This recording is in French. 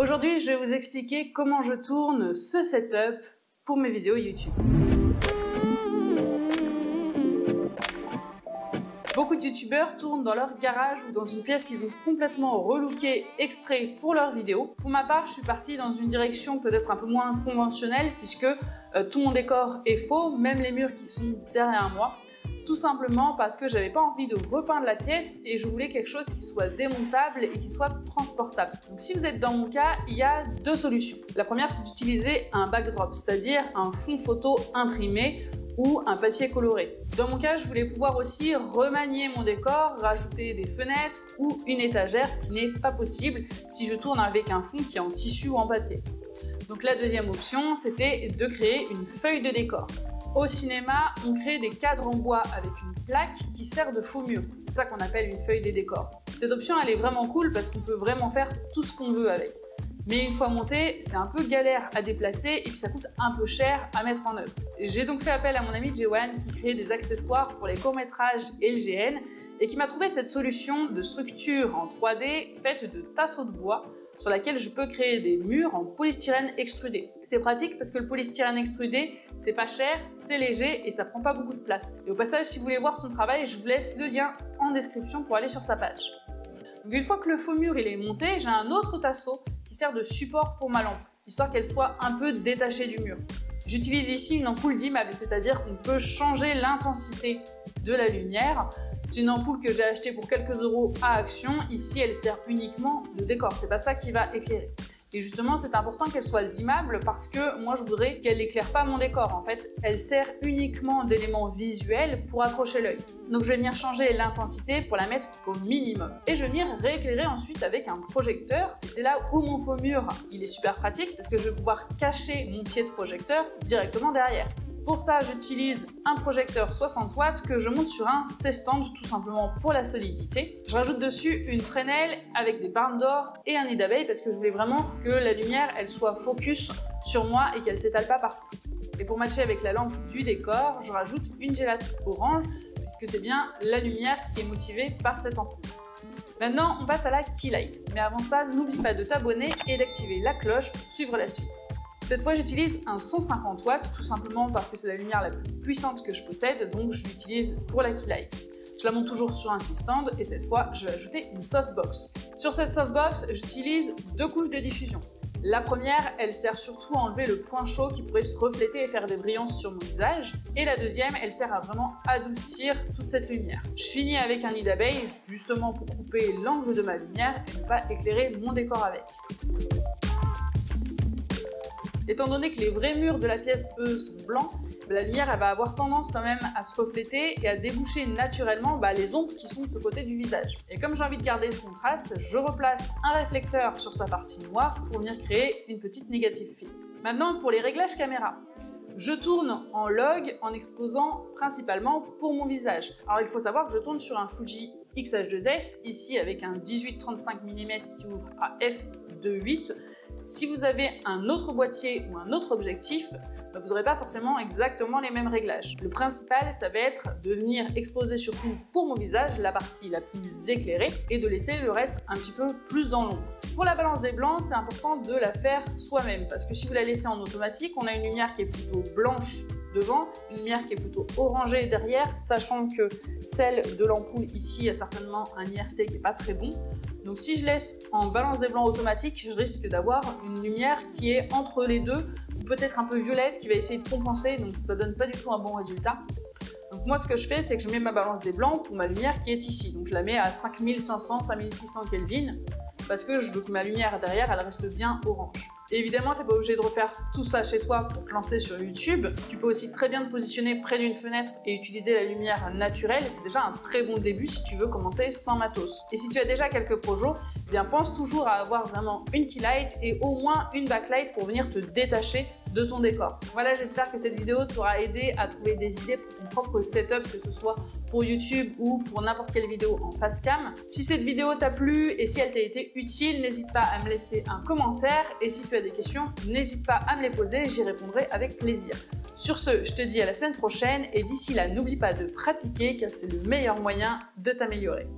Aujourd'hui, je vais vous expliquer comment je tourne ce setup pour mes vidéos YouTube. Beaucoup de youtubeurs tournent dans leur garage ou dans une pièce qu'ils ont complètement relookée exprès pour leurs vidéos. Pour ma part, je suis partie dans une direction peut-être un peu moins conventionnelle puisque tout mon décor est faux, même les murs qui sont derrière moi. Tout simplement parce que j'avais pas envie de repeindre la pièce et je voulais quelque chose qui soit démontable et qui soit transportable. Donc si vous êtes dans mon cas, il y a deux solutions. La première, c'est d'utiliser un backdrop, c'est-à-dire un fond photo imprimé ou un papier coloré. Dans mon cas, je voulais pouvoir aussi remanier mon décor, rajouter des fenêtres ou une étagère, ce qui n'est pas possible si je tourne avec un fond qui est en tissu ou en papier. Donc la deuxième option, c'était de créer une feuille de décor. Au cinéma, on crée des cadres en bois avec une plaque qui sert de faux mur. C'est ça qu'on appelle une feuille de décor. Cette option, elle est vraiment cool parce qu'on peut vraiment faire tout ce qu'on veut avec. Mais une fois monté, c'est un peu galère à déplacer et puis ça coûte un peu cher à mettre en œuvre. J'ai donc fait appel à mon ami Jewan qui crée des accessoires pour les courts-métrages LGN et qui m'a trouvé cette solution de structure en 3D faite de tasseaux de bois sur laquelle je peux créer des murs en polystyrène extrudé. C'est pratique parce que le polystyrène extrudé, c'est pas cher, c'est léger et ça prend pas beaucoup de place. Et au passage, si vous voulez voir son travail, je vous laisse le lien en description pour aller sur sa page. Donc une fois que le faux mur il est monté, j'ai un autre tasseau qui sert de support pour ma lampe, histoire qu'elle soit un peu détachée du mur. J'utilise ici une ampoule dimmable, c'est-à-dire qu'on peut changer l'intensité de la lumière. C'est une ampoule que j'ai achetée pour quelques euros à Action. Ici, elle sert uniquement de décor. C'est pas ça qui va éclairer. Et justement, c'est important qu'elle soit dimmable parce que moi, je voudrais qu'elle n'éclaire pas mon décor. En fait, elle sert uniquement d'élément visuel pour accrocher l'œil. Donc, je vais venir changer l'intensité pour la mettre au minimum. Et je vais venir rééclairer ensuite avec un projecteur. Et c'est là où mon faux mur, il est super pratique parce que je vais pouvoir cacher mon pied de projecteur directement derrière. Pour ça, j'utilise un projecteur 60 watts que je monte sur un C-stand tout simplement pour la solidité. Je rajoute dessus une Fresnel avec des barres d'or et un nid d'abeille parce que je voulais vraiment que la lumière elle soit focus sur moi et qu'elle s'étale pas partout. Et pour matcher avec la lampe du décor, je rajoute une gélate orange puisque c'est bien la lumière qui est motivée par cette ampoule. Maintenant, on passe à la key light. Mais avant ça, n'oublie pas de t'abonner et d'activer la cloche pour suivre la suite. Cette fois, j'utilise un 150 watts, tout simplement parce que c'est la lumière la plus puissante que je possède, donc je l'utilise pour la key light. Je la monte toujours sur un C-stand et cette fois, je vais ajouter une softbox. Sur cette softbox, j'utilise deux couches de diffusion. La première, elle sert surtout à enlever le point chaud qui pourrait se refléter et faire des brillances sur mon visage. Et la deuxième, elle sert à vraiment adoucir toute cette lumière. Je finis avec un nid d'abeille, justement pour couper l'angle de ma lumière et ne pas éclairer mon décor avec. Étant donné que les vrais murs de la pièce, eux, sont blancs, la lumière elle va avoir tendance quand même à se refléter et à déboucher naturellement les ombres qui sont de ce côté du visage. Et comme j'ai envie de garder le contraste, je replace un réflecteur sur sa partie noire pour venir créer une petite négative film. Maintenant, pour les réglages caméra. Je tourne en log en exposant principalement pour mon visage. Alors il faut savoir que je tourne sur un Fuji X-H2S, ici avec un 18-35 mm qui ouvre à f2.8. Si vous avez un autre boîtier ou un autre objectif, vous n'aurez pas forcément exactement les mêmes réglages. Le principal, ça va être de venir exposer surtout pour mon visage la partie la plus éclairée et de laisser le reste un petit peu plus dans l'ombre. Pour la balance des blancs, c'est important de la faire soi-même parce que si vous la laissez en automatique, on a une lumière qui est plutôt blanche devant, une lumière qui est plutôt orangée derrière, sachant que celle de l'ampoule ici a certainement un IRC qui n'est pas très bon. Donc si je laisse en balance des blancs automatique, je risque d'avoir une lumière qui est entre les deux, ou peut-être un peu violette, qui va essayer de compenser, donc ça donne pas du tout un bon résultat. Donc moi ce que je fais, c'est que je mets ma balance des blancs pour ma lumière qui est ici. Donc je la mets à 5500-5600 Kelvin, parce que je veux que ma lumière derrière, elle reste bien orange. Et évidemment, tu n'es pas obligé de refaire tout ça chez toi pour te lancer sur YouTube. Tu peux aussi très bien te positionner près d'une fenêtre et utiliser la lumière naturelle. C'est déjà un très bon début si tu veux commencer sans matos. Et si tu as déjà quelques projets, eh bien pense toujours à avoir vraiment une key light et au moins une backlight pour venir te détacher de ton décor. Voilà, j'espère que cette vidéo t'aura aidé à trouver des idées pour ton propre setup, que ce soit pour YouTube ou pour n'importe quelle vidéo en face cam. Si cette vidéo t'a plu et si elle t'a été utile, n'hésite pas à me laisser un commentaire et si tu as des questions, n'hésite pas à me les poser, j'y répondrai avec plaisir. Sur ce, je te dis à la semaine prochaine et d'ici là, n'oublie pas de pratiquer car c'est le meilleur moyen de t'améliorer.